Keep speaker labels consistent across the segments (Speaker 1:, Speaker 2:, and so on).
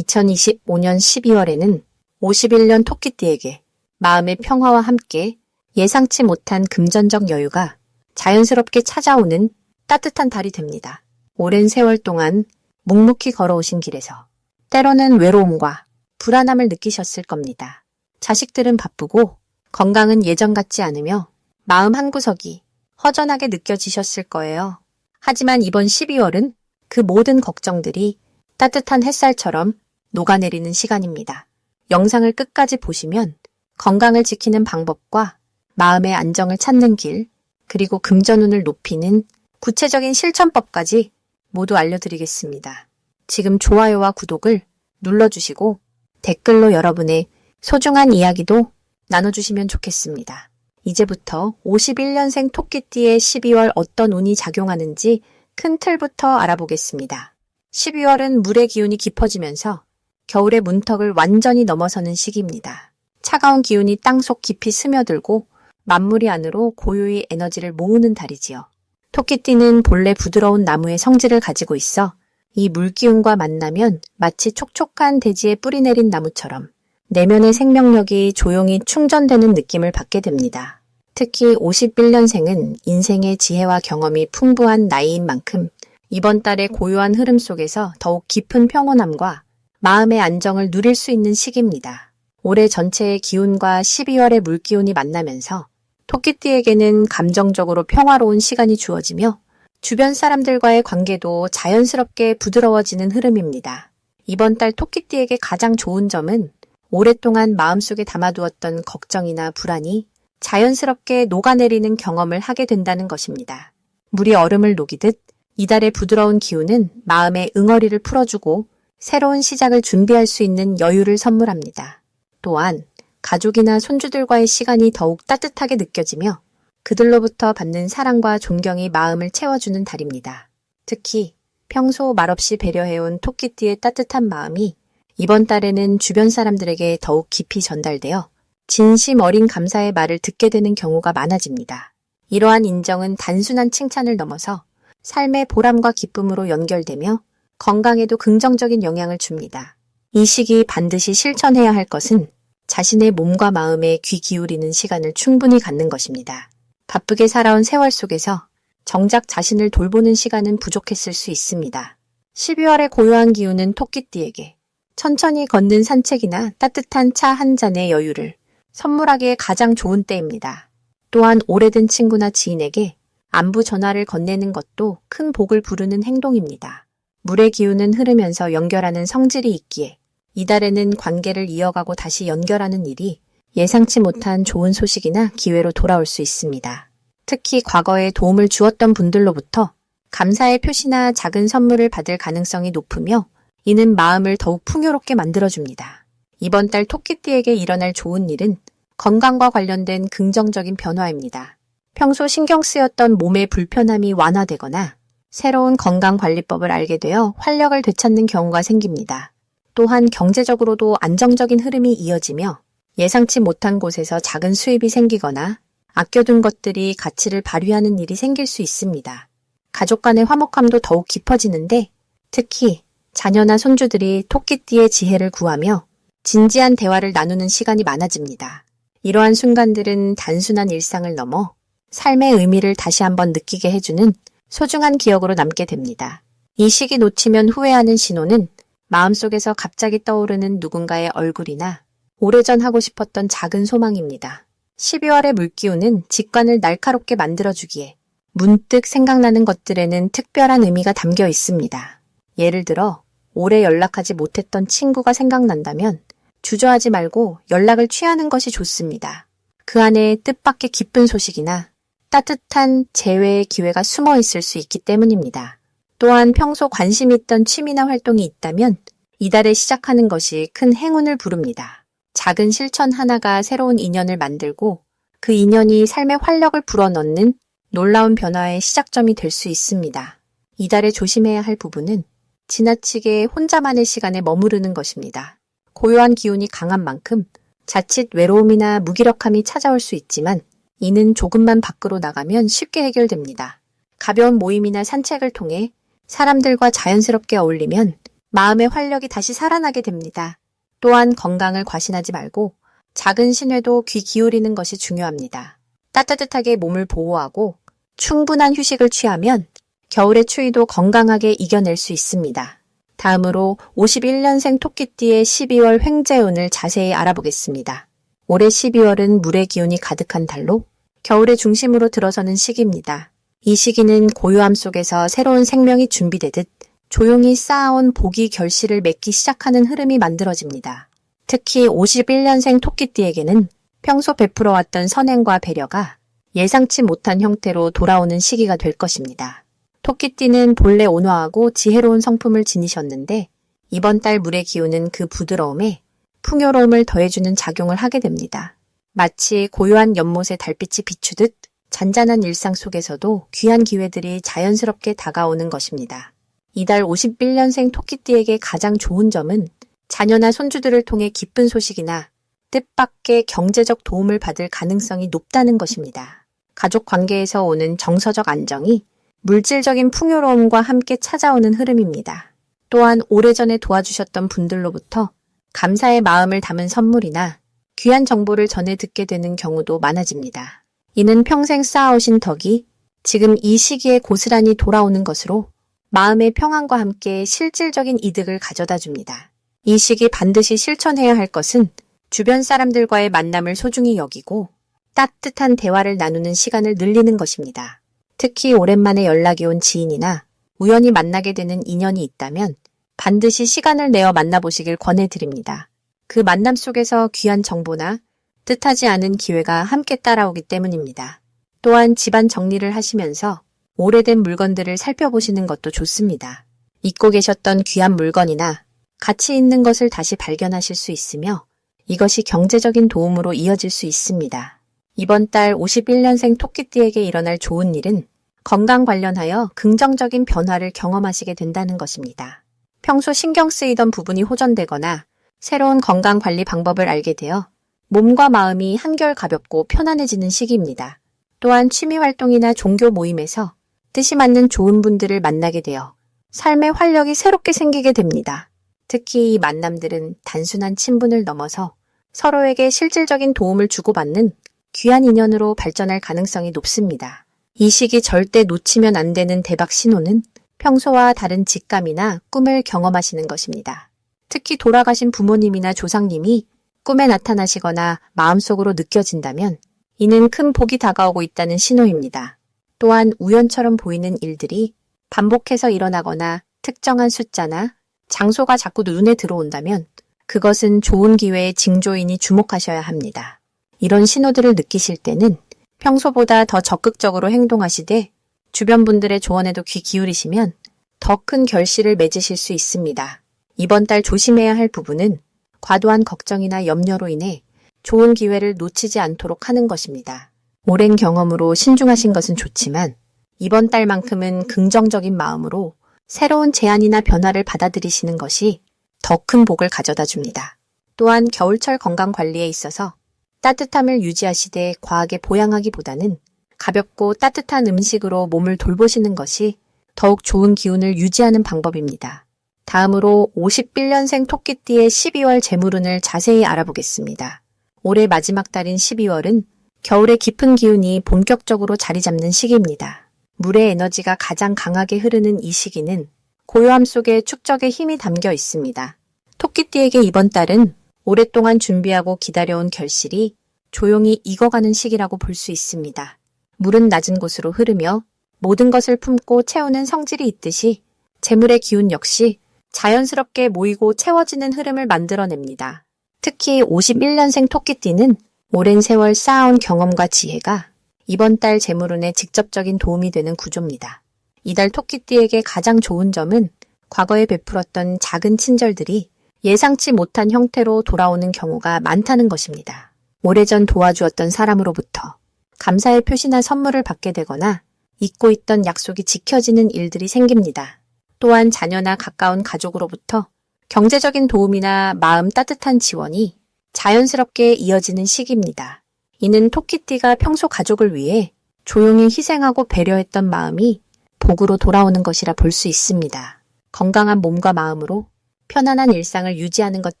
Speaker 1: 2025년 12월에는 51년 토끼띠에게 마음의 평화와 함께 예상치 못한 금전적 여유가 자연스럽게 찾아오는 따뜻한 달이 됩니다. 오랜 세월 동안 묵묵히 걸어오신 길에서 때로는 외로움과 불안함을 느끼셨을 겁니다. 자식들은 바쁘고 건강은 예전 같지 않으며 마음 한구석이 허전하게 느껴지셨을 거예요. 하지만 이번 12월은 그 모든 걱정들이 따뜻한 햇살처럼 녹아내리는 시간입니다. 영상을 끝까지 보시면 건강을 지키는 방법과 마음의 안정을 찾는 길, 그리고 금전운을 높이는 구체적인 실천법까지 모두 알려드리겠습니다. 지금 좋아요와 구독을 눌러주시고 댓글로 여러분의 소중한 이야기도 나눠주시면 좋겠습니다. 이제부터 51년생 토끼띠의 12월 어떤 운이 작용하는지 큰 틀부터 알아보겠습니다. 12월은 물의 기운이 깊어지면서 겨울의 문턱을 완전히 넘어서는 시기입니다. 차가운 기운이 땅속 깊이 스며들고 만물이 안으로 고요히 에너지를 모으는 달이지요. 토끼띠는 본래 부드러운 나무의 성질을 가지고 있어 이 물기운과 만나면 마치 촉촉한 대지에 뿌리 내린 나무처럼 내면의 생명력이 조용히 충전되는 느낌을 받게 됩니다. 특히 51년생은 인생의 지혜와 경험이 풍부한 나이인 만큼 이번 달의 고요한 흐름 속에서 더욱 깊은 평온함과 마음의 안정을 누릴 수 있는 시기입니다. 올해 전체의 기운과 12월의 물기운이 만나면서 토끼띠에게는 감정적으로 평화로운 시간이 주어지며 주변 사람들과의 관계도 자연스럽게 부드러워지는 흐름입니다. 이번 달 토끼띠에게 가장 좋은 점은 오랫동안 마음속에 담아두었던 걱정이나 불안이 자연스럽게 녹아내리는 경험을 하게 된다는 것입니다. 물이 얼음을 녹이듯 이달의 부드러운 기운은 마음의 응어리를 풀어주고 새로운 시작을 준비할 수 있는 여유를 선물합니다. 또한 가족이나 손주들과의 시간이 더욱 따뜻하게 느껴지며 그들로부터 받는 사랑과 존경이 마음을 채워주는 달입니다. 특히 평소 말없이 배려해온 토끼띠의 따뜻한 마음이 이번 달에는 주변 사람들에게 더욱 깊이 전달되어 진심 어린 감사의 말을 듣게 되는 경우가 많아집니다. 이러한 인정은 단순한 칭찬을 넘어서 삶의 보람과 기쁨으로 연결되며 건강에도 긍정적인 영향을 줍니다. 이 시기 반드시 실천해야 할 것은 자신의 몸과 마음에 귀 기울이는 시간을 충분히 갖는 것입니다. 바쁘게 살아온 세월 속에서 정작 자신을 돌보는 시간은 부족했을 수 있습니다. 12월의 고요한 기운은 토끼띠에게 천천히 걷는 산책이나 따뜻한 차 한 잔의 여유를 선물하기에 가장 좋은 때입니다. 또한 오래된 친구나 지인에게 안부 전화를 건네는 것도 큰 복을 부르는 행동입니다. 물의 기운은 흐르면서 연결하는 성질이 있기에 이달에는 관계를 이어가고 다시 연결하는 일이 예상치 못한 좋은 소식이나 기회로 돌아올 수 있습니다. 특히 과거에 도움을 주었던 분들로부터 감사의 표시나 작은 선물을 받을 가능성이 높으며 이는 마음을 더욱 풍요롭게 만들어줍니다. 이번 달 토끼띠에게 일어날 좋은 일은 건강과 관련된 긍정적인 변화입니다. 평소 신경 쓰였던 몸의 불편함이 완화되거나 새로운 건강관리법을 알게 되어 활력을 되찾는 경우가 생깁니다. 또한 경제적으로도 안정적인 흐름이 이어지며 예상치 못한 곳에서 작은 수입이 생기거나 아껴둔 것들이 가치를 발휘하는 일이 생길 수 있습니다. 가족 간의 화목함도 더욱 깊어지는데 특히 자녀나 손주들이 토끼띠의 지혜를 구하며 진지한 대화를 나누는 시간이 많아집니다. 이러한 순간들은 단순한 일상을 넘어 삶의 의미를 다시 한번 느끼게 해주는 소중한 기억으로 남게 됩니다. 이 시기 놓치면 후회하는 신호는 마음속에서 갑자기 떠오르는 누군가의 얼굴이나 오래전 하고 싶었던 작은 소망입니다. 12월의 물기운은 직관을 날카롭게 만들어주기에 문득 생각나는 것들에는 특별한 의미가 담겨 있습니다. 예를 들어 오래 연락하지 못했던 친구가 생각난다면 주저하지 말고 연락을 취하는 것이 좋습니다. 그 안에 뜻밖의 기쁜 소식이나 따뜻한 재회의 기회가 숨어 있을 수 있기 때문입니다. 또한 평소 관심 있던 취미나 활동이 있다면 이달에 시작하는 것이 큰 행운을 부릅니다. 작은 실천 하나가 새로운 인연을 만들고 그 인연이 삶의 활력을 불어넣는 놀라운 변화의 시작점이 될 수 있습니다. 이달에 조심해야 할 부분은 지나치게 혼자만의 시간에 머무르는 것입니다. 고요한 기운이 강한 만큼 자칫 외로움이나 무기력함이 찾아올 수 있지만 이는 조금만 밖으로 나가면 쉽게 해결됩니다. 가벼운 모임이나 산책을 통해 사람들과 자연스럽게 어울리면 마음의 활력이 다시 살아나게 됩니다. 또한 건강을 과신하지 말고 작은 신호에도 귀 기울이는 것이 중요합니다. 따뜻하게 몸을 보호하고 충분한 휴식을 취하면 겨울의 추위도 건강하게 이겨낼 수 있습니다. 다음으로 51년생 토끼띠의 12월 횡재운을 자세히 알아보겠습니다. 올해 12월은 물의 기운이 가득한 달로 겨울의 중심으로 들어서는 시기입니다. 이 시기는 고요함 속에서 새로운 생명이 준비되듯 조용히 쌓아온 복이 결실을 맺기 시작하는 흐름이 만들어집니다. 특히 51년생 토끼띠에게는 평소 베풀어왔던 선행과 배려가 예상치 못한 형태로 돌아오는 시기가 될 것입니다. 토끼띠는 본래 온화하고 지혜로운 성품을 지니셨는데 이번 달 물의 기운은 그 부드러움에 풍요로움을 더해주는 작용을 하게 됩니다. 마치 고요한 연못에 달빛이 비추듯 잔잔한 일상 속에서도 귀한 기회들이 자연스럽게 다가오는 것입니다. 이달 51년생 토끼띠에게 가장 좋은 점은 자녀나 손주들을 통해 기쁜 소식이나 뜻밖의 경제적 도움을 받을 가능성이 높다는 것입니다. 가족 관계에서 오는 정서적 안정이 물질적인 풍요로움과 함께 찾아오는 흐름입니다. 또한 오래전에 도와주셨던 분들로부터 감사의 마음을 담은 선물이나 귀한 정보를 전해 듣게 되는 경우도 많아집니다. 이는 평생 쌓아오신 덕이 지금 이 시기에 고스란히 돌아오는 것으로 마음의 평안과 함께 실질적인 이득을 가져다 줍니다. 이 시기 반드시 실천해야 할 것은 주변 사람들과의 만남을 소중히 여기고 따뜻한 대화를 나누는 시간을 늘리는 것입니다. 특히 오랜만에 연락이 온 지인이나 우연히 만나게 되는 인연이 있다면 반드시 시간을 내어 만나보시길 권해드립니다. 그 만남 속에서 귀한 정보나 뜻하지 않은 기회가 함께 따라오기 때문입니다. 또한 집안 정리를 하시면서 오래된 물건들을 살펴보시는 것도 좋습니다. 잊고 계셨던 귀한 물건이나 가치 있는 것을 다시 발견하실 수 있으며 이것이 경제적인 도움으로 이어질 수 있습니다. 이번 달 51년생 토끼띠에게 일어날 좋은 일은 건강 관련하여 긍정적인 변화를 경험하시게 된다는 것입니다. 평소 신경 쓰이던 부분이 호전되거나 새로운 건강관리 방법을 알게 되어 몸과 마음이 한결 가볍고 편안해지는 시기입니다. 또한 취미활동이나 종교 모임에서 뜻이 맞는 좋은 분들을 만나게 되어 삶의 활력이 새롭게 생기게 됩니다. 특히 이 만남들은 단순한 친분을 넘어서 서로에게 실질적인 도움을 주고받는 귀한 인연으로 발전할 가능성이 높습니다. 이 시기 절대 놓치면 안 되는 대박 신호는 평소와 다른 직감이나 꿈을 경험하시는 것입니다. 특히 돌아가신 부모님이나 조상님이 꿈에 나타나시거나 마음속으로 느껴진다면 이는 큰 복이 다가오고 있다는 신호입니다. 또한 우연처럼 보이는 일들이 반복해서 일어나거나 특정한 숫자나 장소가 자꾸 눈에 들어온다면 그것은 좋은 기회의 징조이니 주목하셔야 합니다. 이런 신호들을 느끼실 때는 평소보다 더 적극적으로 행동하시되 주변 분들의 조언에도 귀 기울이시면 더 큰 결실을 맺으실 수 있습니다. 이번 달 조심해야 할 부분은 과도한 걱정이나 염려로 인해 좋은 기회를 놓치지 않도록 하는 것입니다. 오랜 경험으로 신중하신 것은 좋지만 이번 달만큼은 긍정적인 마음으로 새로운 제안이나 변화를 받아들이시는 것이 더 큰 복을 가져다 줍니다. 또한 겨울철 건강 관리에 있어서 따뜻함을 유지하시되 과하게 보양하기보다는 가볍고 따뜻한 음식으로 몸을 돌보시는 것이 더욱 좋은 기운을 유지하는 방법입니다. 다음으로 51년생 토끼띠의 12월 재물운을 자세히 알아보겠습니다. 올해 마지막 달인 12월은 겨울의 깊은 기운이 본격적으로 자리 잡는 시기입니다. 물의 에너지가 가장 강하게 흐르는 이 시기는 고요함 속에 축적의 힘이 담겨 있습니다. 토끼띠에게 이번 달은 오랫동안 준비하고 기다려온 결실이 조용히 익어가는 시기라고 볼 수 있습니다. 물은 낮은 곳으로 흐르며 모든 것을 품고 채우는 성질이 있듯이 재물의 기운 역시 자연스럽게 모이고 채워지는 흐름을 만들어냅니다. 특히 51년생 토끼띠는 오랜 세월 쌓아온 경험과 지혜가 이번 달 재물운에 직접적인 도움이 되는 구조입니다. 이달 토끼띠에게 가장 좋은 점은 과거에 베풀었던 작은 친절들이 예상치 못한 형태로 돌아오는 경우가 많다는 것입니다. 오래전 도와주었던 사람으로부터 감사의 표시나 선물을 받게 되거나 잊고 있던 약속이 지켜지는 일들이 생깁니다. 또한 자녀나 가까운 가족으로부터 경제적인 도움이나 마음 따뜻한 지원이 자연스럽게 이어지는 시기입니다. 이는 토끼띠가 평소 가족을 위해 조용히 희생하고 배려했던 마음이 복으로 돌아오는 것이라 볼 수 있습니다. 건강한 몸과 마음으로 편안한 일상을 유지하는 것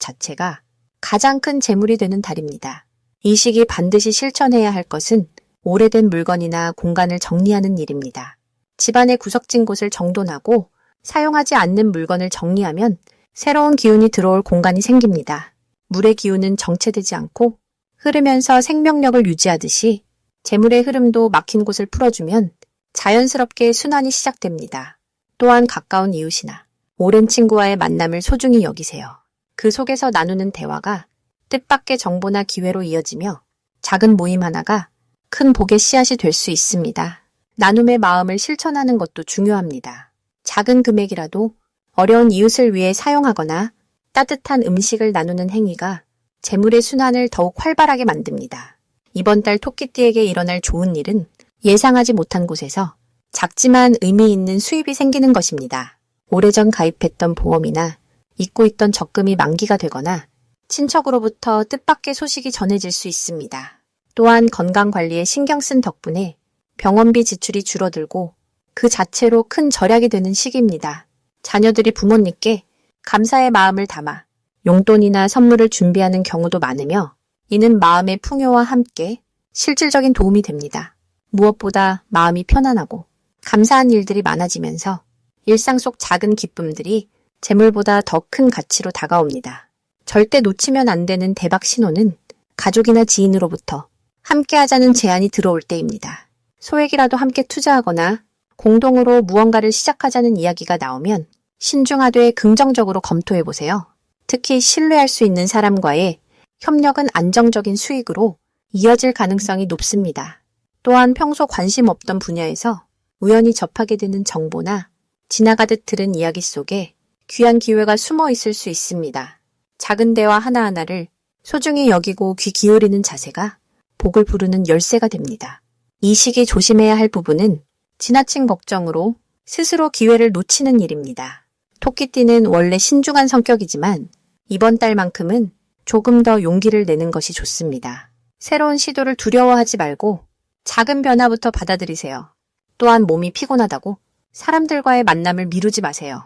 Speaker 1: 자체가 가장 큰 재물이 되는 달입니다. 이 시기 반드시 실천해야 할 것은 오래된 물건이나 공간을 정리하는 일입니다. 집안의 구석진 곳을 정돈하고 사용하지 않는 물건을 정리하면 새로운 기운이 들어올 공간이 생깁니다. 물의 기운은 정체되지 않고 흐르면서 생명력을 유지하듯이 재물의 흐름도 막힌 곳을 풀어주면 자연스럽게 순환이 시작됩니다. 또한 가까운 이웃이나 오랜 친구와의 만남을 소중히 여기세요. 그 속에서 나누는 대화가 뜻밖의 정보나 기회로 이어지며 작은 모임 하나가 큰 복의 씨앗이 될 수 있습니다. 나눔의 마음을 실천하는 것도 중요합니다. 작은 금액이라도 어려운 이웃을 위해 사용하거나 따뜻한 음식을 나누는 행위가 재물의 순환을 더욱 활발하게 만듭니다. 이번 달 토끼띠에게 일어날 좋은 일은 예상하지 못한 곳에서 작지만 의미 있는 수입이 생기는 것입니다. 오래전 가입했던 보험이나 잊고 있던 적금이 만기가 되거나 친척으로부터 뜻밖의 소식이 전해질 수 있습니다. 또한 건강관리에 신경 쓴 덕분에 병원비 지출이 줄어들고 그 자체로 큰 절약이 되는 시기입니다. 자녀들이 부모님께 감사의 마음을 담아 용돈이나 선물을 준비하는 경우도 많으며 이는 마음의 풍요와 함께 실질적인 도움이 됩니다. 무엇보다 마음이 편안하고 감사한 일들이 많아지면서 일상 속 작은 기쁨들이 재물보다 더 큰 가치로 다가옵니다. 절대 놓치면 안 되는 대박 신호는 가족이나 지인으로부터 함께 하자는 제안이 들어올 때입니다. 소액이라도 함께 투자하거나 공동으로 무언가를 시작하자는 이야기가 나오면 신중하되 긍정적으로 검토해보세요. 특히 신뢰할 수 있는 사람과의 협력은 안정적인 수익으로 이어질 가능성이 높습니다. 또한 평소 관심 없던 분야에서 우연히 접하게 되는 정보나 지나가듯 들은 이야기 속에 귀한 기회가 숨어 있을 수 있습니다. 작은 대화 하나하나를 소중히 여기고 귀 기울이는 자세가 복을 부르는 열쇠가 됩니다. 이 시기 조심해야 할 부분은 지나친 걱정으로 스스로 기회를 놓치는 일입니다. 토끼띠는 원래 신중한 성격이지만 이번 달만큼은 조금 더 용기를 내는 것이 좋습니다. 새로운 시도를 두려워하지 말고 작은 변화부터 받아들이세요. 또한 몸이 피곤하다고 사람들과의 만남을 미루지 마세요.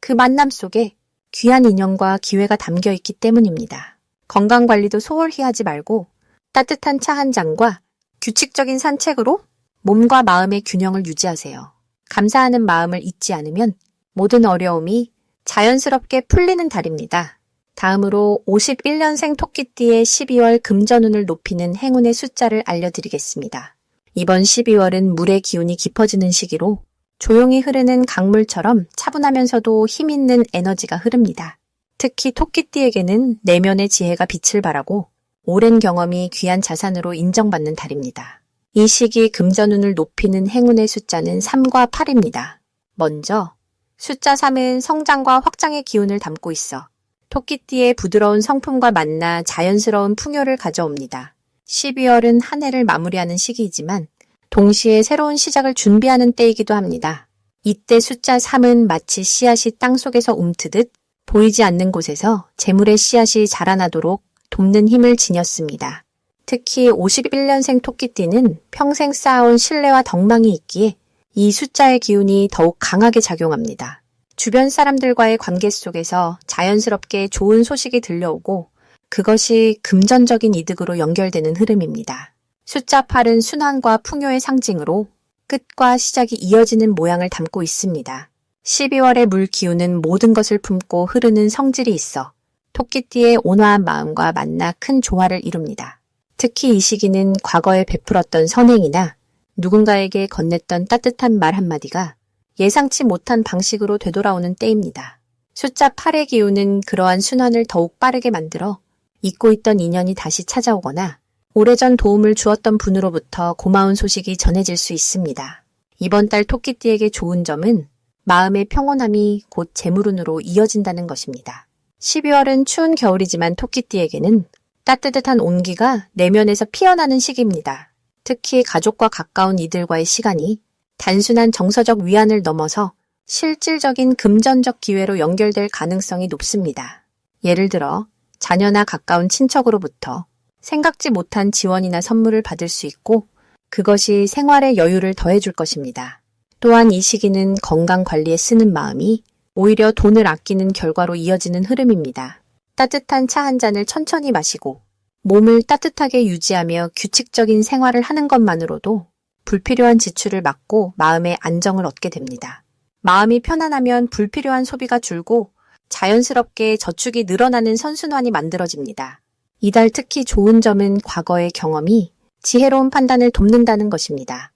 Speaker 1: 그 만남 속에 귀한 인연과 기회가 담겨 있기 때문입니다. 건강관리도 소홀히 하지 말고 따뜻한 차 한 잔과 규칙적인 산책으로 몸과 마음의 균형을 유지하세요. 감사하는 마음을 잊지 않으면 모든 어려움이 자연스럽게 풀리는 달입니다. 다음으로 51년생 토끼띠의 12월 금전운을 높이는 행운의 숫자를 알려드리겠습니다. 이번 12월은 물의 기운이 깊어지는 시기로 조용히 흐르는 강물처럼 차분하면서도 힘있는 에너지가 흐릅니다. 특히 토끼띠에게는 내면의 지혜가 빛을 발하고 오랜 경험이 귀한 자산으로 인정받는 달입니다. 이 시기 금전운을 높이는 행운의 숫자는 3과 8입니다. 먼저 숫자 3은 성장과 확장의 기운을 담고 있어 토끼띠의 부드러운 성품과 만나 자연스러운 풍요를 가져옵니다. 12월은 한 해를 마무리하는 시기이지만 동시에 새로운 시작을 준비하는 때이기도 합니다. 이때 숫자 3은 마치 씨앗이 땅속에서 움트듯 보이지 않는 곳에서 재물의 씨앗이 자라나도록 돕는 힘을 지녔습니다. 특히 51년생 토끼띠는 평생 쌓아온 신뢰와 덕망이 있기에 이 숫자의 기운이 더욱 강하게 작용합니다. 주변 사람들과의 관계 속에서 자연스럽게 좋은 소식이 들려오고 그것이 금전적인 이득으로 연결되는 흐름입니다. 숫자 8은 순환과 풍요의 상징으로 끝과 시작이 이어지는 모양을 담고 있습니다. 12월의 물 기운은 모든 것을 품고 흐르는 성질이 있어 토끼띠의 온화한 마음과 만나 큰 조화를 이룹니다. 특히 이 시기는 과거에 베풀었던 선행이나 누군가에게 건넸던 따뜻한 말 한마디가 예상치 못한 방식으로 되돌아오는 때입니다. 숫자 8의 기운은 그러한 순환을 더욱 빠르게 만들어 잊고 있던 인연이 다시 찾아오거나 오래전 도움을 주었던 분으로부터 고마운 소식이 전해질 수 있습니다. 이번 달 토끼띠에게 좋은 점은 마음의 평온함이 곧 재물운으로 이어진다는 것입니다. 12월은 추운 겨울이지만 토끼띠에게는 따뜻한 온기가 내면에서 피어나는 시기입니다. 특히 가족과 가까운 이들과의 시간이 단순한 정서적 위안을 넘어서 실질적인 금전적 기회로 연결될 가능성이 높습니다. 예를 들어 자녀나 가까운 친척으로부터 생각지 못한 지원이나 선물을 받을 수 있고 그것이 생활의 여유를 더해줄 것입니다. 또한 이 시기는 건강 관리에 쓰는 마음이 오히려 돈을 아끼는 결과로 이어지는 흐름입니다. 따뜻한 차 한 잔을 천천히 마시고 몸을 따뜻하게 유지하며 규칙적인 생활을 하는 것만으로도 불필요한 지출을 막고 마음의 안정을 얻게 됩니다. 마음이 편안하면 불필요한 소비가 줄고 자연스럽게 저축이 늘어나는 선순환이 만들어집니다. 이달 특히 좋은 점은 과거의 경험이 지혜로운 판단을 돕는다는 것입니다.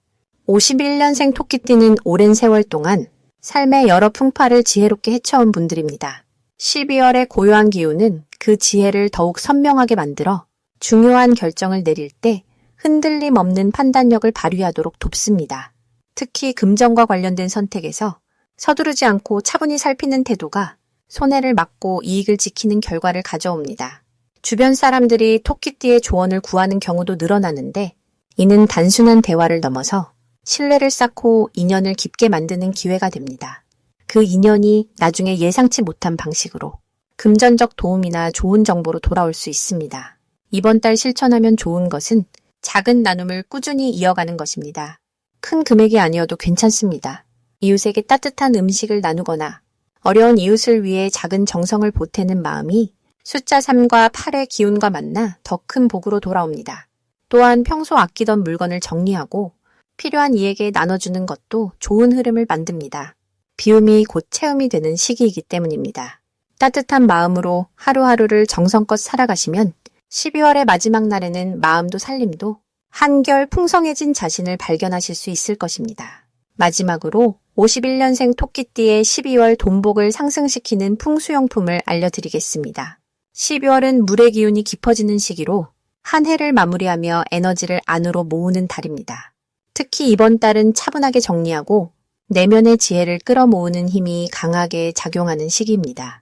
Speaker 1: 51년생 토끼띠는 오랜 세월 동안 삶의 여러 풍파를 지혜롭게 헤쳐온 분들입니다. 12월의 고요한 기운은 그 지혜를 더욱 선명하게 만들어 중요한 결정을 내릴 때 흔들림 없는 판단력을 발휘하도록 돕습니다. 특히 금전과 관련된 선택에서 서두르지 않고 차분히 살피는 태도가 손해를 막고 이익을 지키는 결과를 가져옵니다. 주변 사람들이 토끼띠의 조언을 구하는 경우도 늘어나는데 이는 단순한 대화를 넘어서 신뢰를 쌓고 인연을 깊게 만드는 기회가 됩니다. 그 인연이 나중에 예상치 못한 방식으로 금전적 도움이나 좋은 정보로 돌아올 수 있습니다. 이번 달 실천하면 좋은 것은 작은 나눔을 꾸준히 이어가는 것입니다. 큰 금액이 아니어도 괜찮습니다. 이웃에게 따뜻한 음식을 나누거나 어려운 이웃을 위해 작은 정성을 보태는 마음이 숫자 3과 8의 기운과 만나 더 큰 복으로 돌아옵니다. 또한 평소 아끼던 물건을 정리하고 필요한 이에게 나눠주는 것도 좋은 흐름을 만듭니다. 비움이 곧 체험이 되는 시기이기 때문입니다. 따뜻한 마음으로 하루하루를 정성껏 살아가시면 12월의 마지막 날에는 마음도 살림도 한결 풍성해진 자신을 발견하실 수 있을 것입니다. 마지막으로 51년생 토끼띠의 12월 돈복을 상승시키는 풍수용품을 알려드리겠습니다. 12월은 물의 기운이 깊어지는 시기로 한 해를 마무리하며 에너지를 안으로 모으는 달입니다. 특히 이번 달은 차분하게 정리하고 내면의 지혜를 끌어모으는 힘이 강하게 작용하는 시기입니다.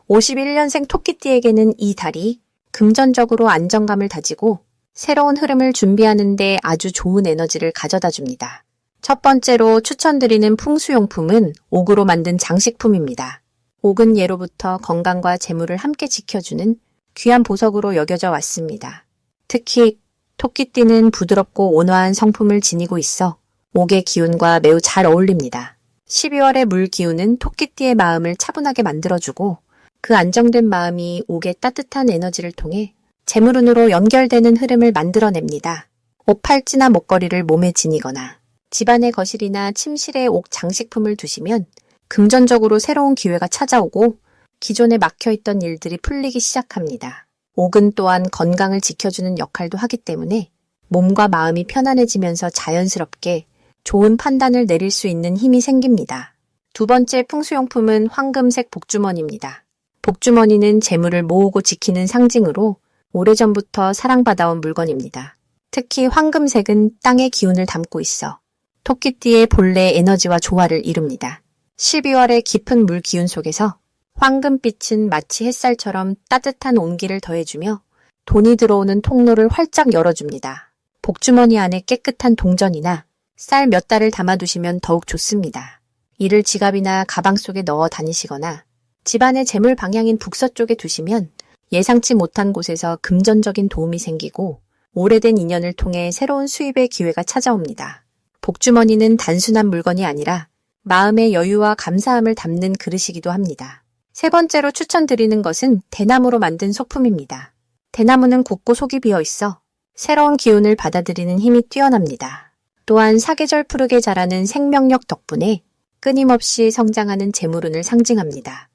Speaker 1: 51년생 토끼띠에게는 이 달이 금전적으로 안정감을 다지고 새로운 흐름을 준비하는 데 아주 좋은 에너지를 가져다 줍니다. 첫 번째로 추천드리는 풍수용품은 옥으로 만든 장식품입니다. 옥은 예로부터 건강과 재물을 함께 지켜주는 귀한 보석으로 여겨져 왔습니다. 특히 토끼띠는 부드럽고 온화한 성품을 지니고 있어 옥의 기운과 매우 잘 어울립니다. 12월의 물 기운은 토끼띠의 마음을 차분하게 만들어주고 그 안정된 마음이 옥의 따뜻한 에너지를 통해 재물운으로 연결되는 흐름을 만들어냅니다. 옥 팔찌나 목걸이를 몸에 지니거나 집안의 거실이나 침실에 옥 장식품을 두시면 금전적으로 새로운 기회가 찾아오고 기존에 막혀있던 일들이 풀리기 시작합니다. 옥은 또한 건강을 지켜주는 역할도 하기 때문에 몸과 마음이 편안해지면서 자연스럽게 좋은 판단을 내릴 수 있는 힘이 생깁니다. 두 번째 풍수용품은 황금색 복주머니입니다. 복주머니는 재물을 모으고 지키는 상징으로 오래전부터 사랑받아온 물건입니다. 특히 황금색은 땅의 기운을 담고 있어 토끼띠의 본래 에너지와 조화를 이룹니다. 12월의 깊은 물 기운 속에서 황금빛은 마치 햇살처럼 따뜻한 온기를 더해주며 돈이 들어오는 통로를 활짝 열어줍니다. 복주머니 안에 깨끗한 동전이나 쌀 몇 달을 담아두시면 더욱 좋습니다. 이를 지갑이나 가방 속에 넣어 다니시거나 집안의 재물 방향인 북서쪽에 두시면 예상치 못한 곳에서 금전적인 도움이 생기고 오래된 인연을 통해 새로운 수입의 기회가 찾아옵니다. 복주머니는 단순한 물건이 아니라 마음의 여유와 감사함을 담는 그릇이기도 합니다. 세 번째로 추천드리는 것은 대나무로 만든 소품입니다. 대나무는 굳고 속이 비어 있어 새로운 기운을 받아들이는 힘이 뛰어납니다. 또한 사계절 푸르게 자라는 생명력 덕분에 끊임없이 성장하는 재물운을 상징합니다.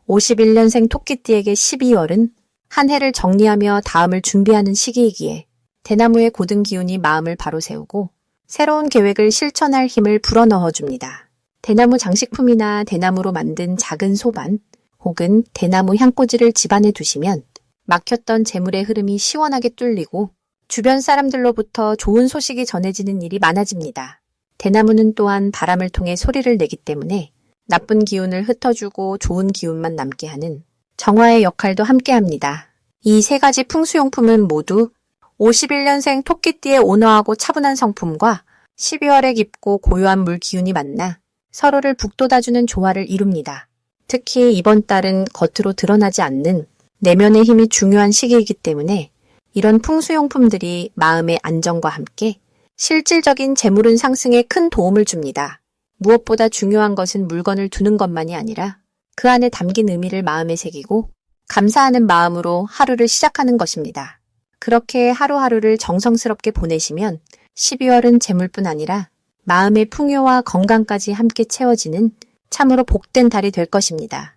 Speaker 1: 51년생 토끼띠에게 12월은 한 해를 정리하며 다음을 준비하는 시기이기에 대나무의 고든 기운이 마음을 바로 세우고 새로운 계획을 실천할 힘을 불어넣어줍니다. 대나무 장식품이나 대나무로 만든 작은 소반 혹은 대나무 향꽂이를 집안에 두시면 막혔던 재물의 흐름이 시원하게 뚫리고 주변 사람들로부터 좋은 소식이 전해지는 일이 많아집니다. 대나무는 또한 바람을 통해 소리를 내기 때문에 나쁜 기운을 흩어주고 좋은 기운만 남게 하는 정화의 역할도 함께합니다. 이 세 가지 풍수용품은 모두 51년생 토끼띠의 온화하고 차분한 성품과 12월의 깊고 고요한 물 기운이 만나 서로를 북돋아주는 조화를 이룹니다. 특히 이번 달은 겉으로 드러나지 않는 내면의 힘이 중요한 시기이기 때문에 이런 풍수용품들이 마음의 안정과 함께 실질적인 재물운 상승에 큰 도움을 줍니다. 무엇보다 중요한 것은 물건을 두는 것만이 아니라 그 안에 담긴 의미를 마음에 새기고 감사하는 마음으로 하루를 시작하는 것입니다. 그렇게 하루하루를 정성스럽게 보내시면 12월은 재물뿐 아니라 마음의 풍요와 건강까지 함께 채워지는 참으로 복된 달이 될 것입니다.